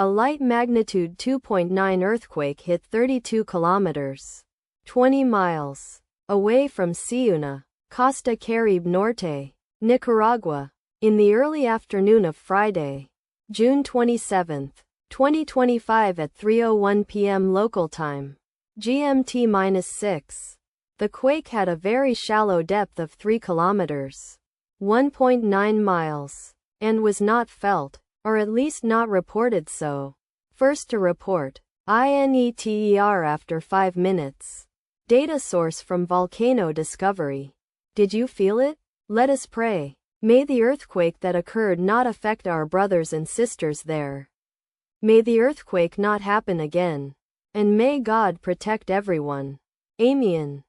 A light magnitude 2.9 earthquake hit 32 kilometers, 20 miles, away from Siuna, Costa, Caribe, Norte, Nicaragua, in the early afternoon of Friday, June 27, 2025 at 3:01 p.m. local time, GMT-6. The quake had a very shallow depth of 3 kilometers, 1.9 miles, and was not felt, or at least not reported so. First to report, INETER after 5 minutes. Data source from Volcano Discovery. Did you feel it? Let us pray. May the earthquake that occurred not affect our brothers and sisters there. May the earthquake not happen again. And may God protect everyone. Amen.